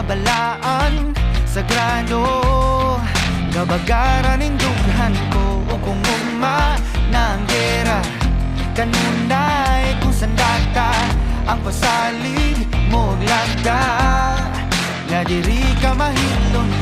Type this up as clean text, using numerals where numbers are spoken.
mabalaan sagrado kabagaran indughan ko o kung ugma na ang gera kanunay kung sandata ang pasalig mo lagda nga diri ka mahilon